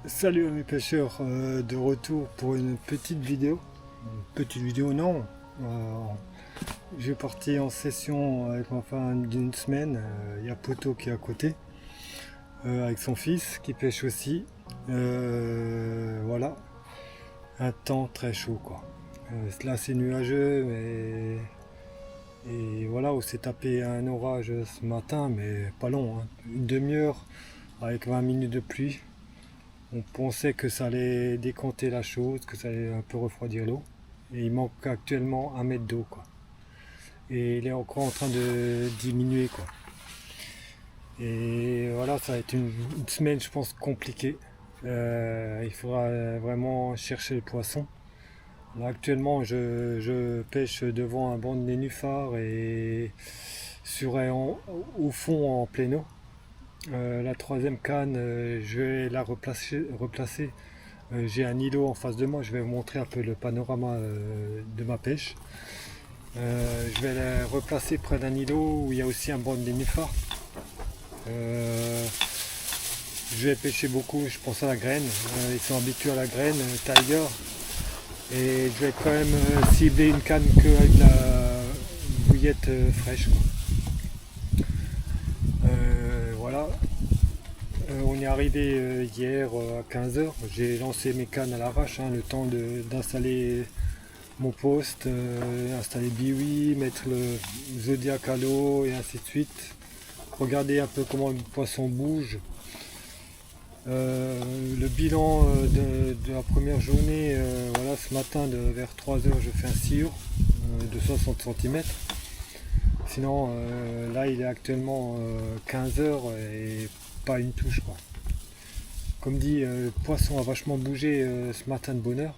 Salut à mes pêcheurs, de retour pour une petite vidéo. Une petite vidéo non. Euh, je vais partir en session avec ma femme d'une semaine. Il y a Poto qui est à côté, avec son fils qui pêche aussi. Voilà, un temps très chaud quoi. Là c'est nuageux et voilà, on s'est tapé un orage ce matin, mais pas long, hein. Une demi-heure avec 20 minutes de pluie. On pensait que ça allait décanter la chose, que ça allait un peu refroidir l'eau. Et il manque actuellement 1 mètre d'eau, quoi. Et il est encore en train de diminuer, quoi. Et voilà, ça va être une semaine, je pense, compliquée. Il faudra vraiment chercher le poisson. Là, actuellement, je pêche devant un banc de nénuphars et au fond en plein eau. La troisième canne, je vais la replacer. J'ai un îlot en face de moi, je vais vous montrer un peu le panorama de ma pêche. Je vais la replacer près d'un îlot où il y a aussi un banc de nénuphars. Euh, je vais pêcher beaucoup, je pense à la graine. Ils sont habitués à la graine, tiger. Et je vais quand même cibler une canne qu'avec la bouillette fraîche, quoi. Voilà. On est arrivé hier à 15 h. J'ai lancé mes cannes à l'arrache, hein, le temps d'installer mon poste, installer Biwi, mettre le Zodiac à l'eau et ainsi de suite. Regarder un peu comment le poisson bouge. Le bilan de la première journée, voilà, ce matin vers 3 h je fais un sciure de 60 cm. Sinon là il est actuellement 15 h et pas une touche, quoi. Comme dit, le poisson a vachement bougé ce matin de bonne heure.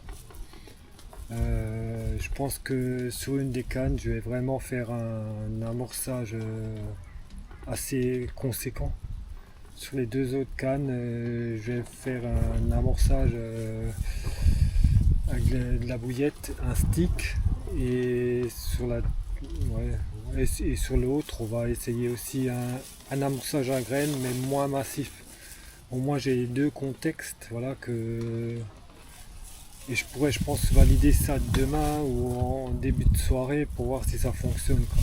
Je pense que sur une des cannes, je vais vraiment faire un amorçage assez conséquent. Sur les deux autres cannes, je vais faire un amorçage avec de la bouillette, un stick, et et sur l'autre, on va essayer aussi un amorçage à graines, mais moins massif. Au moins, j'ai les deux contextes, voilà, et je pourrais, je pense, valider ça demain ou en début de soirée pour voir si ça fonctionne, quoi.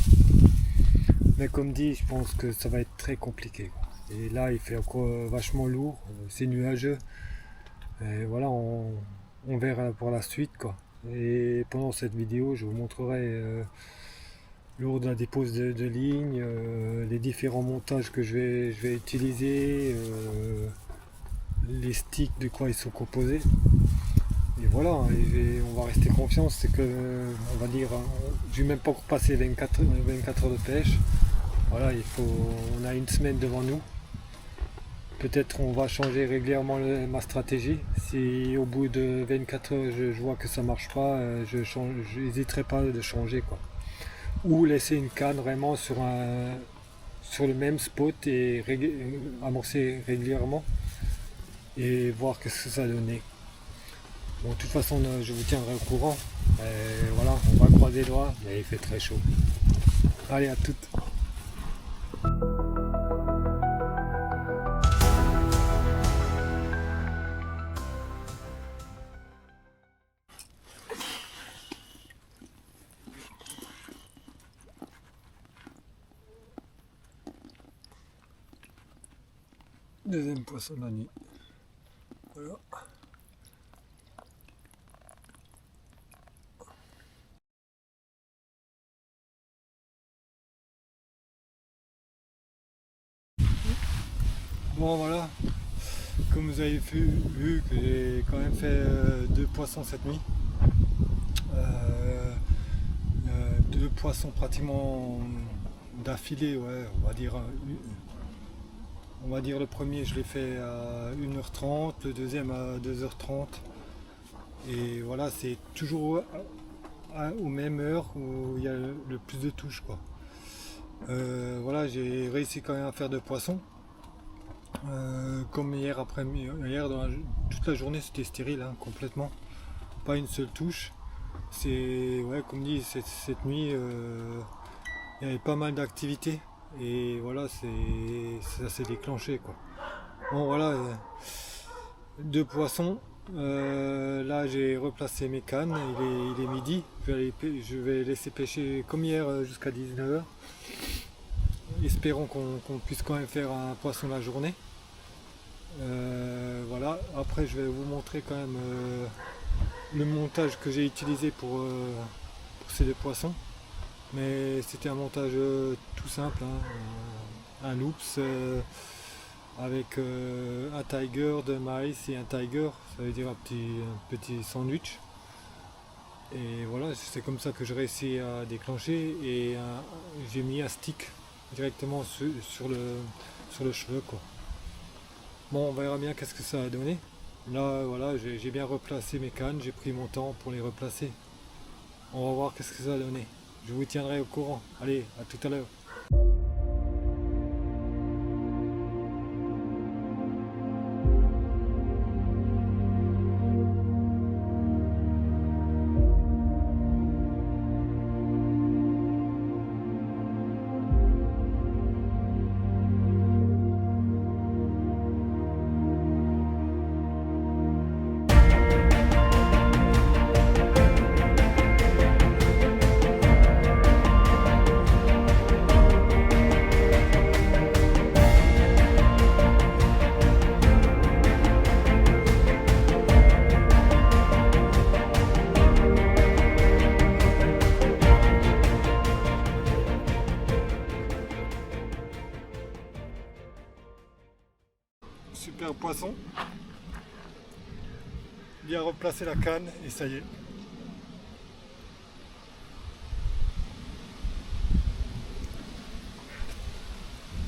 Mais comme dit, je pense que ça va être très compliqué, quoi. Et là, il fait encore vachement lourd, c'est nuageux. Et voilà, on verra pour la suite, quoi. Et pendant cette vidéo, je vous montrerai lors de la dépose de ligne, les différents montages que je vais utiliser, les sticks, de quoi ils sont composés. Et voilà, et on va rester confiant, c'est que, on va dire, je vais même pas encore passer 24 heures de pêche. Voilà, on a une semaine devant nous. Peut-être on va changer régulièrement ma stratégie. Si au bout de 24 heures je vois que ça marche pas, je n'hésiterai pas de changer, quoi. Ou laisser une canne vraiment sur le même spot et amorcer régulièrement et voir ce que ça donnait. Bon, de toute façon, je vous tiendrai au courant. Et voilà, on va croiser les doigts, mais il fait très chaud. Allez, à toutes. Deuxième poisson de la nuit. Voilà. Bon, voilà. Comme vous avez vu que j'ai quand même fait 2 poissons cette nuit. Euh, 2 poissons pratiquement d'affilée, ouais, on va dire. On va dire le premier je l'ai fait à 1 h 30, le deuxième à 2 h 30. Et voilà, c'est toujours aux mêmes heures où il y a le plus de touches, quoi. Voilà, j'ai réussi quand même à faire 2 poissons. Comme hier après-midi, toute la journée c'était stérile, hein, complètement. Pas une seule touche. C'est, ouais, comme dit, cette nuit, il y avait pas mal d'activités. Et voilà, ça s'est déclenché, quoi. Bon, voilà. 2 poissons. Là j'ai replacé mes cannes, il est midi, je vais laisser pêcher comme hier jusqu'à 19h. Espérons qu'on puisse quand même faire un poisson la journée. Voilà, après je vais vous montrer quand même le montage que j'ai utilisé pour ces 2 poissons. Mais c'était un montage tout simple, hein, un loops avec un tiger de maïs et un tiger, ça veut dire un petit sandwich. Et voilà, c'est comme ça que j'ai réussi à déclencher et j'ai mis un stick directement sur le cheveu, quoi. Bon, on verra bien qu'est-ce que ça a donné. Là, voilà, j'ai bien replacé mes cannes, j'ai pris mon temps pour les replacer. On va voir qu'est-ce que ça a donné. Je vous tiendrai au courant. Allez, à tout à l'heure. Super poisson. Bien replacer la canne et ça y est.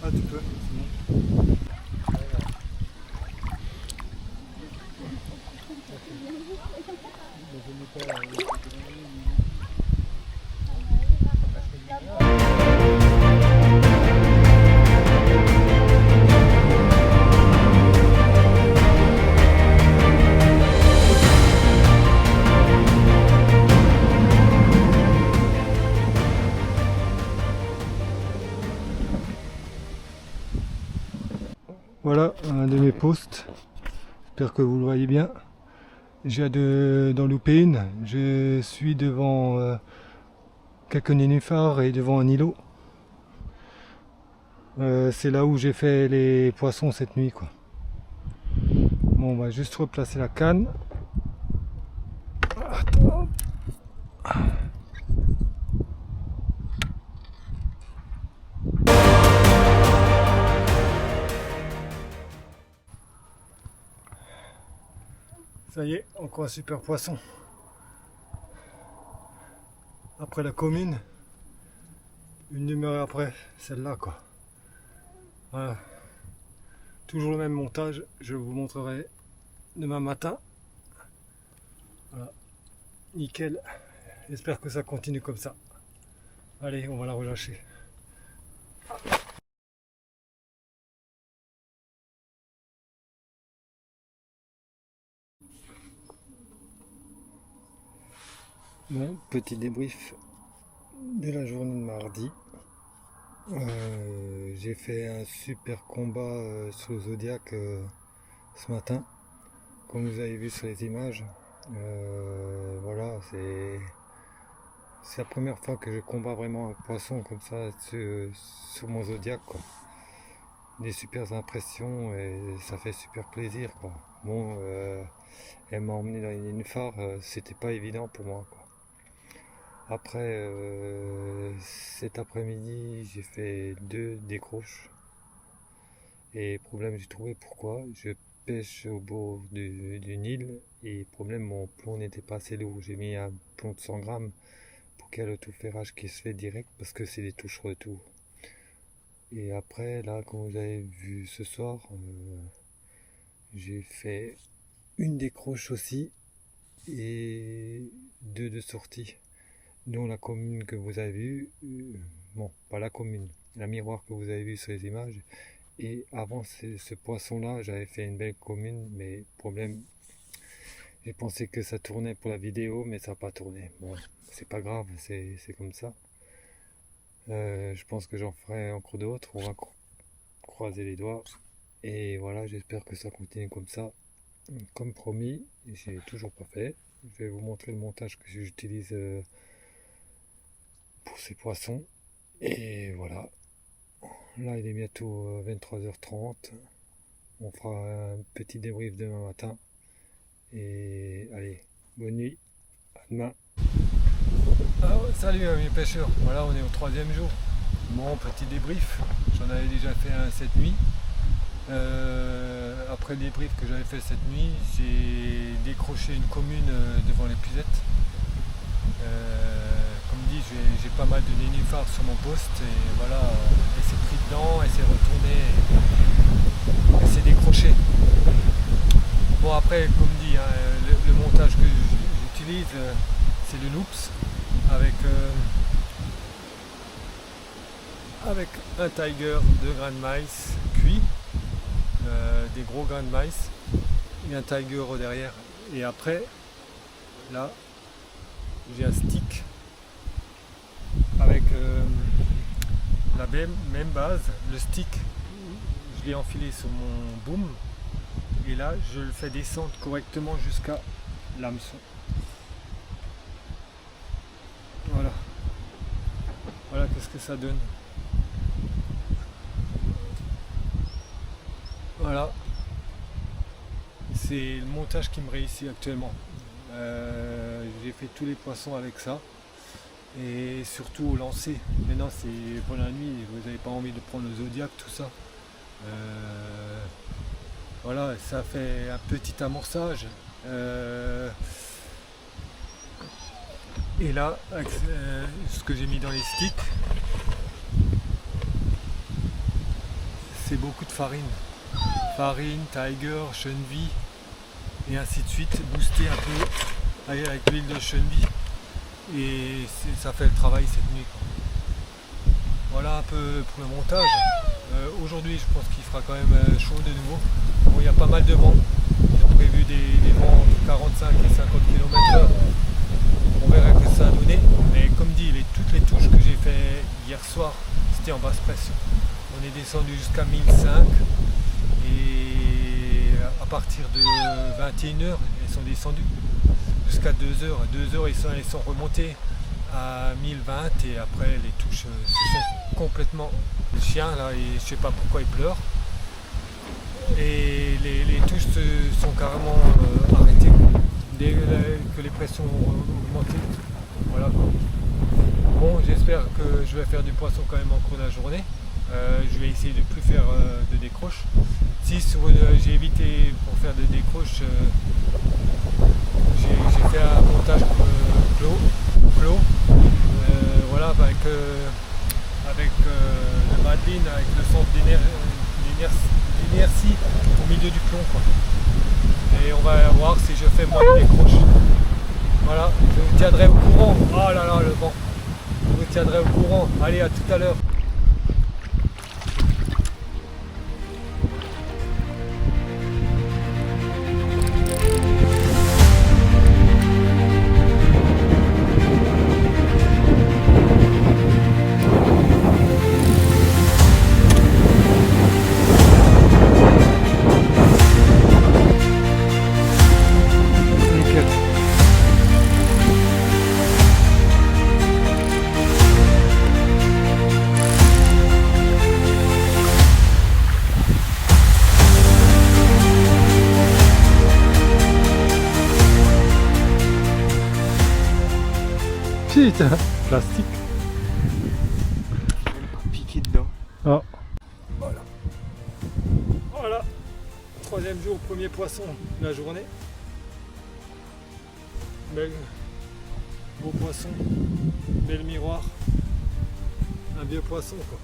Ah, tu peux, c'est bon. Voilà un de mes posts. J'espère que vous le voyez bien. J'ai d'en louper une. Je suis devant quelques nénuphars et devant un îlot. C'est là où j'ai fait les poissons cette nuit, quoi. Bon, on va juste replacer la canne. Attends. Ça y est, encore un super poisson. Après la commune, une demi-heure après, celle-là, quoi. Voilà. Toujours le même montage, je vous montrerai demain matin. Voilà. Nickel. J'espère que ça continue comme ça. Allez, on va la relâcher. Bon, petit débrief de la journée de mardi. J'ai fait un super combat sur le Zodiac ce matin, comme vous avez vu sur les images. Voilà, c'est la première fois que je combats vraiment un poisson comme ça sur mon Zodiac, quoi. Des super impressions et ça fait super plaisir, quoi. Bon, elle m'a emmené dans les nénuphars, c'était pas évident pour moi, quoi. Après, cet après-midi, j'ai fait 2 décroches. Et problème, j'ai trouvé pourquoi. Je pêche au bord du Nil. Et problème, mon plomb n'était pas assez lourd. J'ai mis un plomb de 100 grammes pour qu'il y ait l'autoferrage qui se fait direct parce que c'est des touches retour. Et après, là, comme vous avez vu ce soir, j'ai fait une décroche aussi et 2 de sortie, dont la commune que vous avez vue, bon, pas la commune, la miroir que vous avez vu sur les images. Et avant ce poisson-là, j'avais fait une belle commune, mais problème, j'ai pensé que ça tournait pour la vidéo, mais ça n'a pas tourné. Bon, c'est pas grave, c'est comme ça. Je pense que j'en ferai encore d'autres, on va croiser les doigts. Et voilà, j'espère que ça continue comme ça. comme promis, j'ai toujours pas fait. Je vais vous montrer le montage que j'utilise pour ces poissons. Et voilà, là il est bientôt 23h30. On fera un petit débrief demain matin. Et allez, bonne nuit, à demain. Salut mes pêcheurs, voilà on est au 3e jour. Bon, petit débrief, j'en avais déjà fait un cette nuit. Après le débrief que j'avais fait cette nuit, j'ai décroché une commune devant l'épuisette. Comme dit, j'ai pas mal de nénuphars sur mon poste et voilà, elle s'est pris dedans, elle s'est retournée, elle s'est décrochée. Bon après, comme dit, hein, le montage que j'utilise, c'est le loops avec un tiger de grains de maïs cuit, des gros grains de maïs et un tiger au derrière. Et après, là, j'ai un stick avec la même base. Le stick, je l'ai enfilé sur mon boom et là, je le fais descendre correctement jusqu'à l'hameçon. Voilà. Voilà qu'est-ce que ça donne. Voilà. C'est le montage qui me réussit actuellement. J'ai fait tous les poissons avec ça. Et surtout au lancer. Maintenant c'est pour la nuit, vous n'avez pas envie de prendre le Zodiac, tout ça. Voilà, ça fait un petit amorçage. Et là, avec ce que j'ai mis dans les sticks, c'est beaucoup de farine. Farine, tiger, chenille, et ainsi de suite, boosté un peu avec l'huile de chenille. Et ça fait le travail cette nuit, quoi. Voilà un peu pour le montage. Aujourd'hui, je pense qu'il fera quand même chaud de nouveau. Bon, il y a pas mal de vent. Ils ont prévu des vents entre 45 et 50 km/h. On verra que ça a donné. Mais comme dit, toutes les touches que j'ai fait hier soir, c'était en basse pression. On est descendu jusqu'à 1005. Et à partir de 21h, elles sont descendues jusqu'à 2h. À 2h, ils sont remontés à 1020 et après les touches se sont complètement... Le chien là, je sais pas pourquoi il pleure. Et les touches sont carrément arrêtées dès que les pressions ont augmenté. Voilà. Bon, j'espère que je vais faire du poisson quand même en cours de la journée. Je vais essayer de ne plus faire de décroche. Si j'ai évité pour faire des décroches, j'ai fait un montage clos. Voilà, avec le Madeline, avec le centre d'inertie au milieu du plomb, quoi. Et on va voir si je fais moins de décroches. Voilà, je vous tiendrai au courant. Oh là là, le vent. Je vous tiendrai au courant. Allez, à tout à l'heure. Putain, plastique. Piqué dedans. Ah. Voilà. Voilà. 3e jour, premier poisson de la journée. Bel, beau poisson, bel miroir. Un vieux poisson, quoi.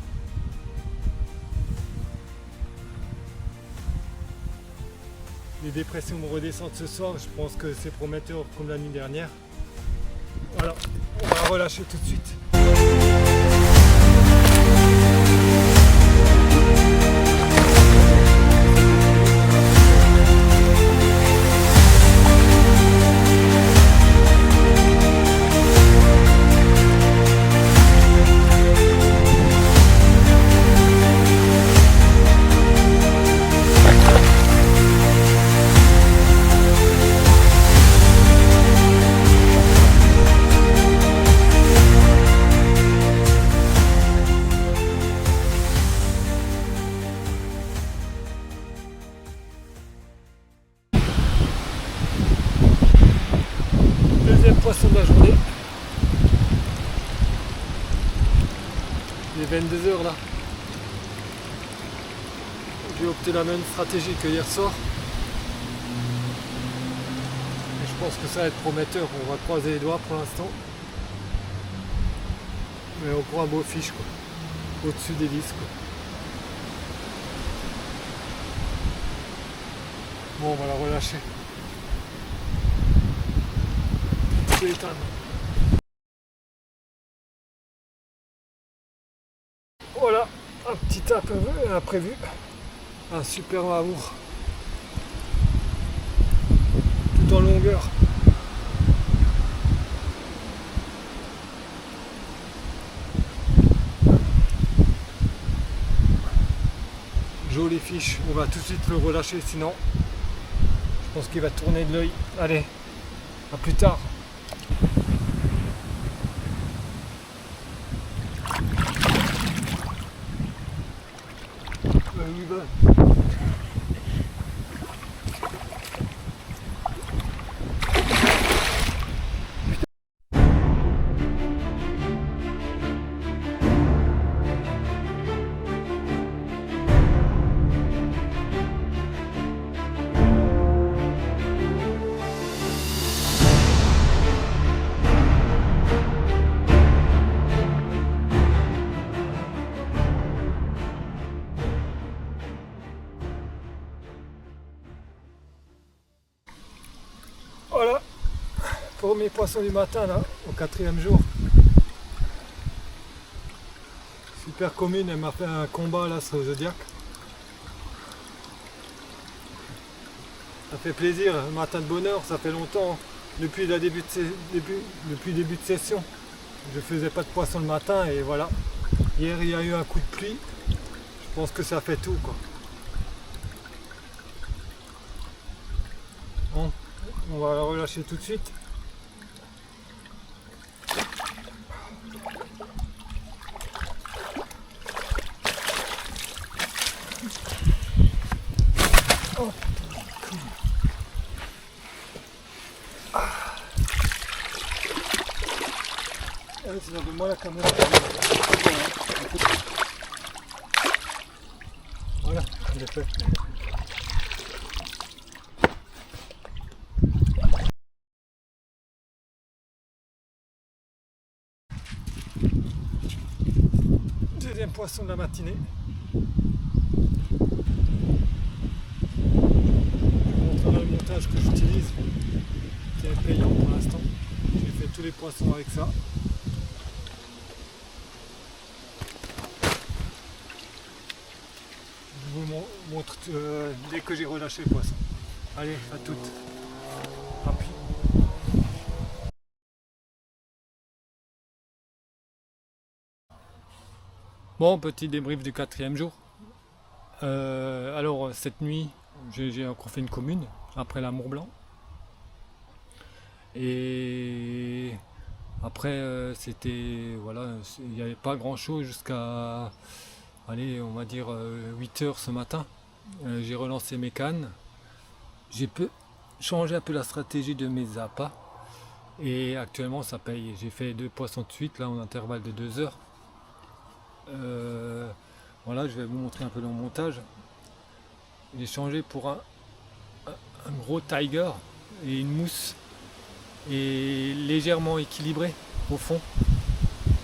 Les dépressions vont redescendre ce soir, je pense que c'est prometteur comme la nuit dernière. Voilà, on va relâcher tout de suite. Deuxième poisson de la journée. Il est 22 h là. J'ai opté la même stratégie que hier soir. Et je pense que ça va être prometteur. On va croiser les doigts pour l'instant. Mais on prend un beau fiche quoi. Au-dessus des 10 quoi. Bon, on va la relâcher. Je vais éteindre. Voilà, un petit imprévu. Un super amour. Tout en longueur. Jolie fiche. On va tout de suite le relâcher sinon. Je pense qu'il va tourner de l'œil. Allez, à plus tard. Oui, bah. Voilà, premier poisson du matin là, au 4e jour. Super commune, elle m'a fait un combat là sur le Zodiac. Ça fait plaisir, un matin de bonheur, ça fait longtemps, depuis début de session. Je faisais pas de poisson le matin et voilà. Hier il y a eu un coup de pluie, je pense que ça fait tout quoi. Bon. On va la relâcher tout de suite. Oh. Allez, c'est de moi la caméra. Voilà, je l'ai fait. Deuxième poisson de la matinée. Je vous montrerai le montage que j'utilise, qui est payant pour l'instant. J'ai fait tous les poissons avec ça. Je vous montre dès que j'ai relâché le poisson. Allez, à toutes. Rapide. Bon, petit débrief du 4e jour. Alors cette nuit, j'ai encore fait une commune après l'amour blanc. Et après c'était voilà, il n'y avait pas grand chose jusqu'à allez, on va dire 8 h ce matin. J'ai relancé mes cannes. J'ai changé un peu la stratégie de mes appâts. Et actuellement ça paye. J'ai fait 2 poissons de suite là en intervalle de 2 heures. Voilà, je vais vous montrer un peu le montage. J'ai changé pour un gros tiger et une mousse et légèrement équilibré au fond.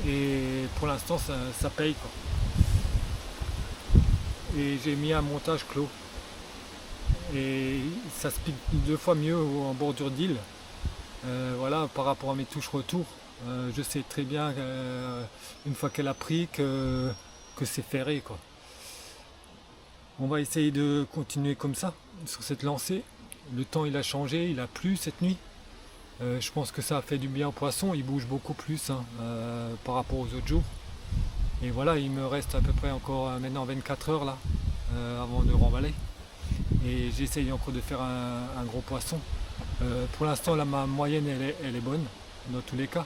Et pour l'instant ça paye quoi. Et j'ai mis un montage clos. Et ça se pique 2 fois mieux en bordure d'île. Voilà, par rapport à mes touches retour. Je sais très bien une fois qu'elle a pris que c'est ferré quoi. On va essayer de continuer comme ça sur cette lancée. Le temps il a changé, il a plu cette nuit. Je pense que ça a fait du bien au poisson, il bouge beaucoup plus par rapport aux autres jours. Et voilà, il me reste à peu près encore maintenant 24 heures là avant de remballer. Et j'essaye encore de faire un gros poisson. Pour l'instant là ma moyenne elle est bonne dans tous les cas.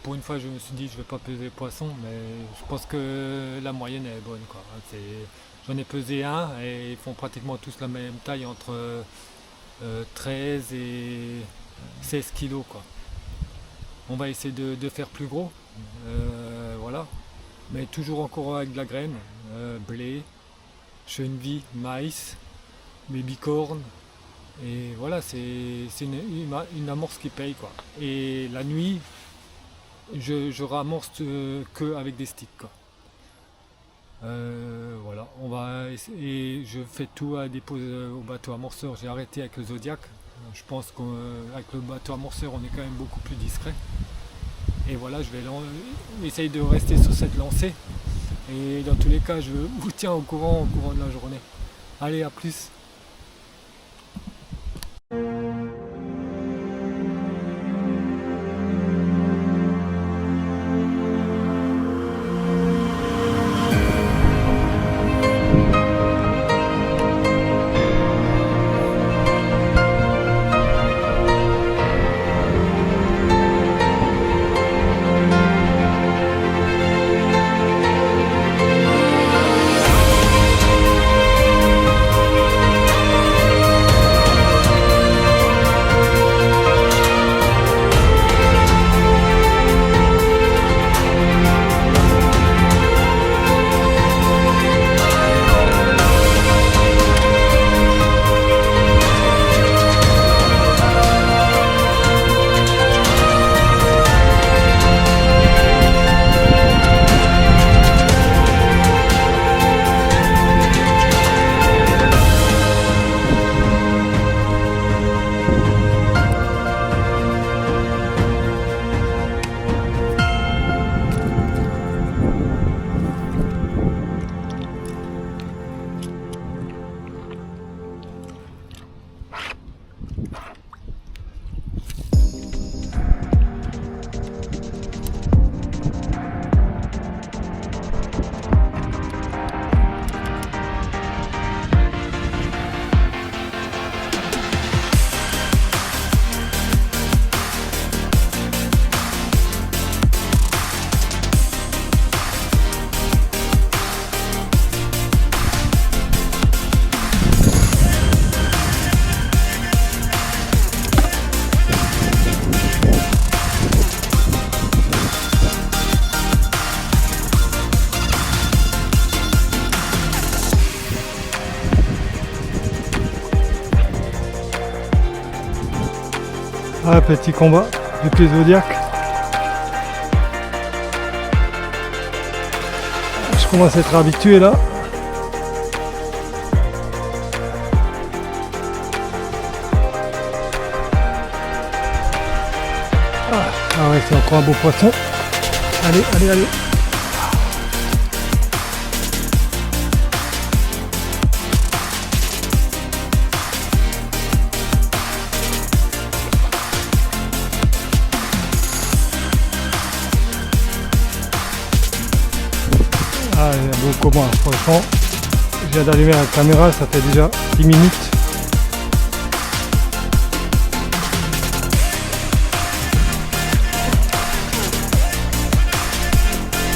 Pour une fois je me suis dit je vais pas peser poisson, mais je pense que la moyenne est bonne quoi. J'en ai pesé un et ils font pratiquement tous la même taille entre 13 et 16 kilos quoi. On va essayer de faire plus gros, voilà, mais toujours encore avec de la graine, blé, chenille, maïs, baby-corn, et voilà, c'est une amorce qui paye quoi. Et la nuit, je ramorce que avec des sticks quoi. Voilà, et je fais tout à déposer au bateau amorceur. J'ai arrêté avec le Zodiac. Je pense qu'avec le bateau amorceur, on est quand même beaucoup plus discret. Et voilà, je vais essayer de rester sur cette lancée. Et dans tous les cas, je vous tiens au courant de la journée. Allez, à plus. Ah, petit combat avec les Zodiac. Je commence à être habitué là. Ah ouais, c'est encore un beau poisson. Allez, allez, allez. Ah, il y a un beau combat, franchement. Je viens d'allumer la caméra, ça fait déjà 10 minutes.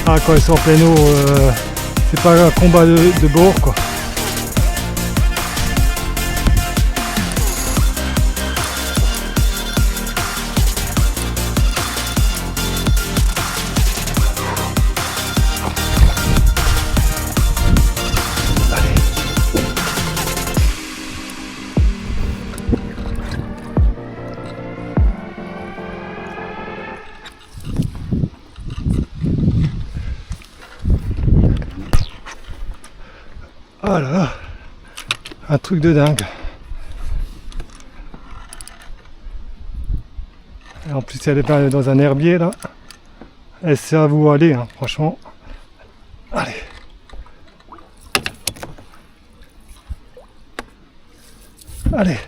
Ah, quand ils sont en plein eau, c'est pas un combat de bord quoi. Oh là là, un truc de dingue. Et en plus elle est dans un herbier là. Et c'est à vous aller, hein, franchement. Allez. Allez.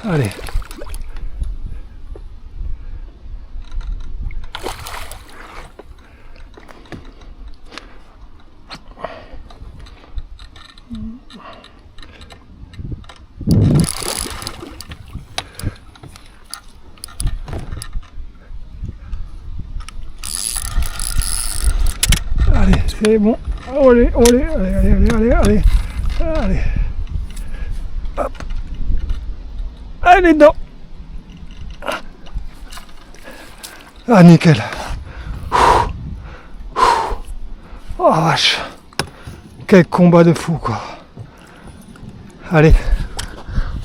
Allez. C'est bon. Allez, allez, allez, allez, allez, allez. Allez. Hop. Allez, dedans. Ah, nickel. Oh vache. Quel combat de fou, quoi. Allez,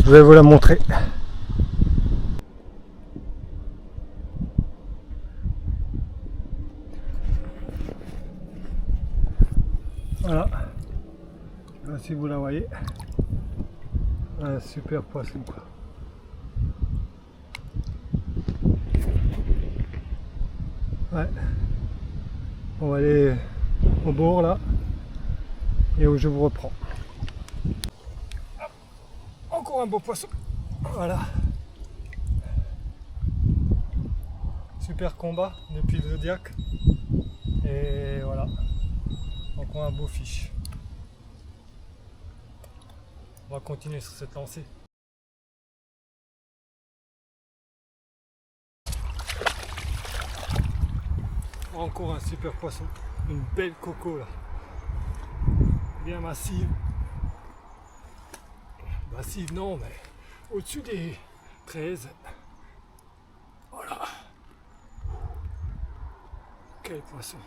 je vais vous la montrer. Voilà. Je sais pas si vous la voyez. Un super poisson, quoi. Ouais. On va aller au bord là et où je vous reprends. Encore un beau poisson. Voilà. Super combat depuis le Zodiac. Et voilà. Encore un beau fiche. On va continuer sur cette lancée. Encore un super poisson. Une belle coco là. Bien massive. Massive non, mais au-dessus des 13. Voilà. Quel poisson.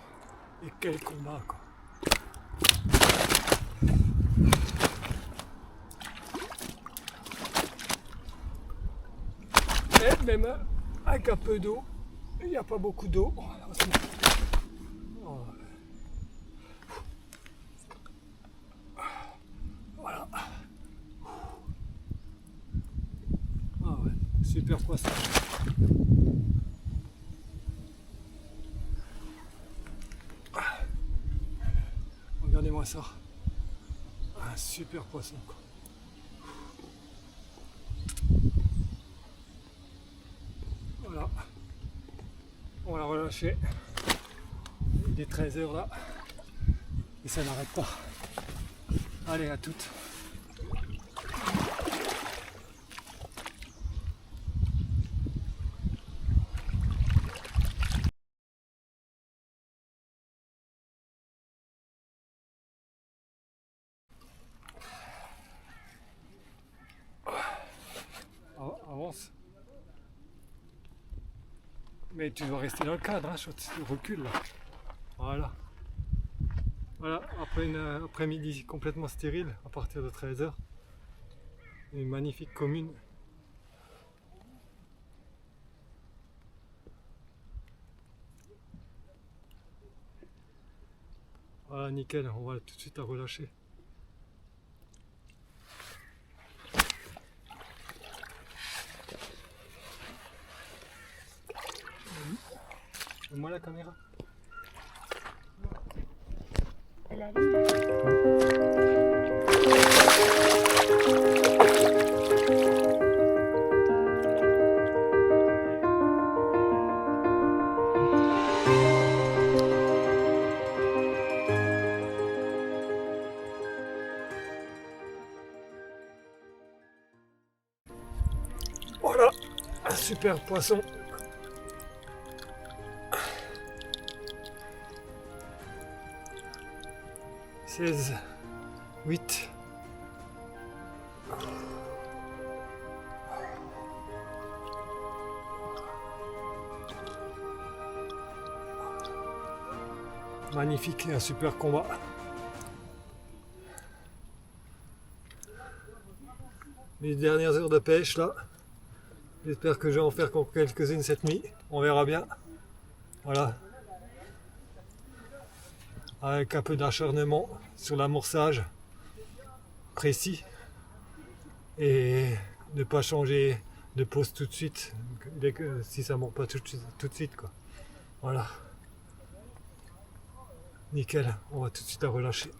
Et quel combat, quoi. Et même avec un peu d'eau, il n'y a pas beaucoup d'eau. Voilà. Ah ouais, super poisson. Regardez-moi ça. Un super poisson, quoi. Voilà. On va la relâcher. Il est 13h là. Et ça n'arrête pas. Allez, à toutes. Avance. Mais tu dois rester dans le cadre, hein, tu recules là. Voilà. Voilà, après une après-midi complètement stérile, à partir de 13h. Une magnifique commune. Voilà, nickel, on va tout de suite la relâcher. Moi la caméra. Voilà, un super poisson. « 16, 8. Magnifique, un super combat. Les dernières heures de pêche là. J'espère que je vais en faire encore quelques-unes cette nuit. On verra bien. Voilà. Avec un peu d'acharnement sur l'amorçage précis. Et ne pas changer de pose tout de suite. Si ça ne monte pas tout de suite, quoi. Voilà. Nickel, on va tout de suite la relâcher.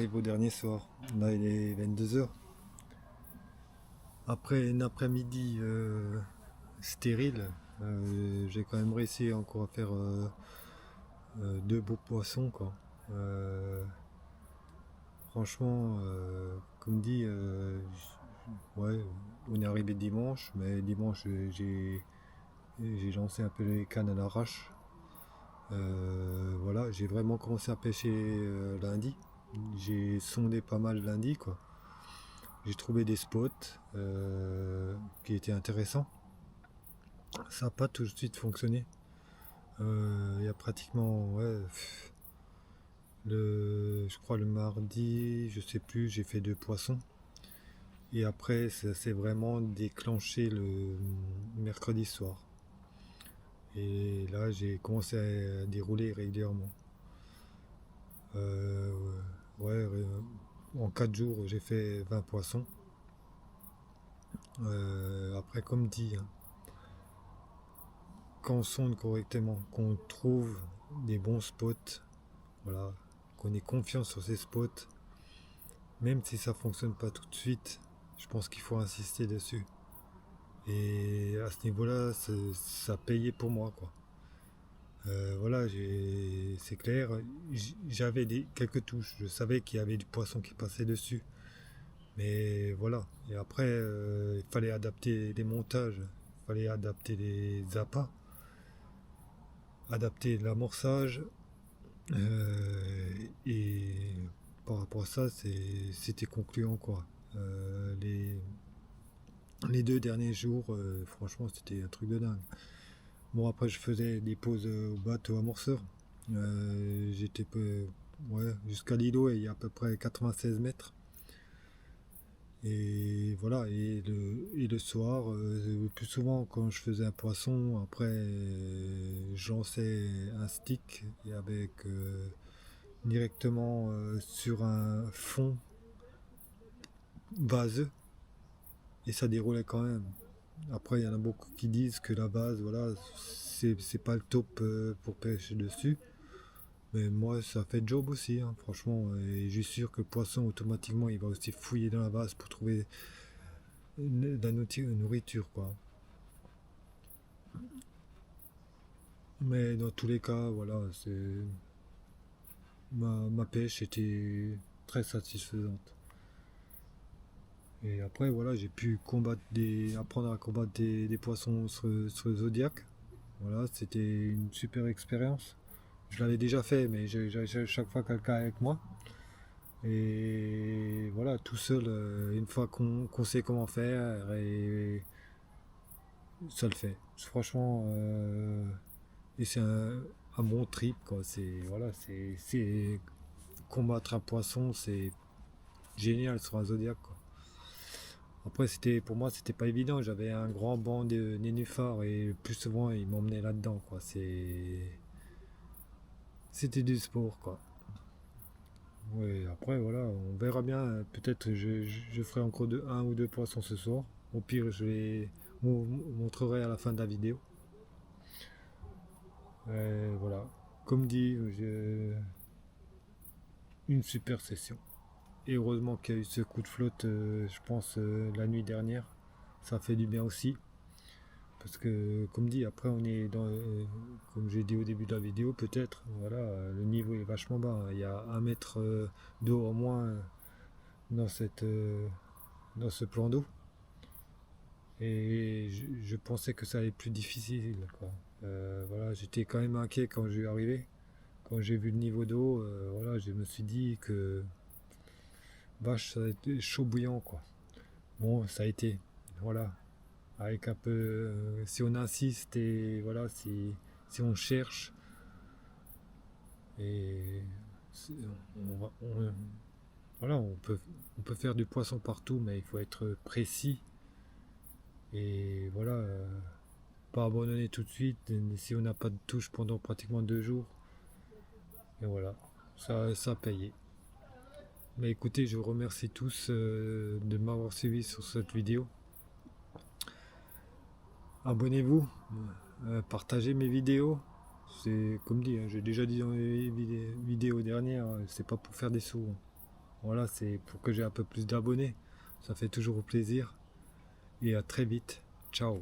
arrive au dernier soir. Là, il est 22h. Après un après-midi stérile, j'ai quand même réussi encore à faire 2 beaux poissons, quoi. Franchement, comme dit, ouais, on est arrivé dimanche, mais dimanche j'ai lancé un peu les cannes à l'arrache. Voilà, j'ai vraiment commencé à pêcher lundi. J'ai sondé pas mal lundi, quoi. J'ai trouvé des spots qui étaient intéressants. Ça n'a pas tout de suite fonctionné. Il y a pratiquement, ouais, je crois le mardi, je sais plus, j'ai fait 2 poissons. Et après, ça s'est vraiment déclenché le mercredi soir. Et là, j'ai commencé à dérouler régulièrement. Ouais, en 4 jours, j'ai fait 20 poissons. Après, comme dit, hein, quand on sonde correctement, qu'on trouve des bons spots, voilà, qu'on ait confiance sur ces spots, même si ça fonctionne pas tout de suite, je pense qu'il faut insister dessus. Et à ce niveau-là, ça a payé pour moi, quoi. Voilà, c'est clair. J'avais quelques touches. Je savais qu'il y avait du poisson qui passait dessus. Mais voilà. Et après, il fallait adapter les montages. Il fallait adapter les appâts. Adapter l'amorçage. Et par rapport à ça, c'était concluant, quoi. Les 2 derniers jours, franchement, c'était un truc de dingue. Bon, après, je faisais des pauses au bateau amorceur. J'étais ouais, jusqu'à l'îlot, et il y a à peu près 96 mètres. Et voilà, et le soir, le plus souvent, quand je faisais un poisson, après, je lançais un stick et avec directement sur un fond vaseux, et ça déroulait quand même. Après, il y en a beaucoup qui disent que la base, voilà, c'est pas le top pour pêcher dessus. Mais moi, ça fait le job aussi, hein, franchement. Et je suis sûr que le poisson, automatiquement, il va aussi fouiller dans la base pour trouver de la nourriture, quoi. Mais dans tous les cas, voilà, ma pêche était très satisfaisante. Et après, voilà, j'ai pu apprendre à combattre des poissons sur le Zodiac. Voilà, c'était une super expérience. Je l'avais déjà fait, mais j'ai chaque fois quelqu'un avec moi. Et voilà, tout seul, une fois qu'on sait comment faire, et ça le fait. Franchement, et c'est un bon trip, quoi. Voilà, c'est combattre un poisson, c'est génial sur un Zodiac, quoi. Après, pour moi, c'était pas évident. J'avais un grand banc de nénuphars, et plus souvent, ils m'emmenaient là-dedans, quoi. C'était du sport, quoi. Ouais, après, voilà, on verra bien. Peut-être je ferai encore un ou deux poissons ce soir. Au pire, je les montrerai à la fin de la vidéo. Voilà. Comme dit, une super session. Et heureusement qu'il y a eu ce coup de flotte, je pense, la nuit dernière. Ça fait du bien aussi. Parce que, comme dit, après, on est comme j'ai dit au début de la vidéo, peut-être, voilà, le niveau est vachement bas, hein. Il y a 1 mètre d'eau en moins dans dans ce plan d'eau. Et je pensais que ça allait être plus difficile, quoi. Voilà, j'étais quand même inquiet quand je suis arrivé. Quand j'ai vu le niveau d'eau, voilà, je me suis dit que vache, ça a été chaud bouillant, quoi. Bon, ça a été, voilà. Avec un peu, si on insiste, et voilà, si on cherche, et voilà, on peut faire du poisson partout, mais il faut être précis. Et voilà, pas abandonner tout de suite, si on n'a pas de touche pendant pratiquement 2 jours. Et voilà, ça a payé. Mais écoutez, je vous remercie tous de m'avoir suivi sur cette vidéo. Abonnez-vous, partagez mes vidéos. C'est comme dit, hein, j'ai déjà dit dans les vidéos dernières, c'est pas pour faire des sous, hein. Voilà, c'est pour que j'ai un peu plus d'abonnés. Ça fait toujours plaisir. Et à très vite. Ciao.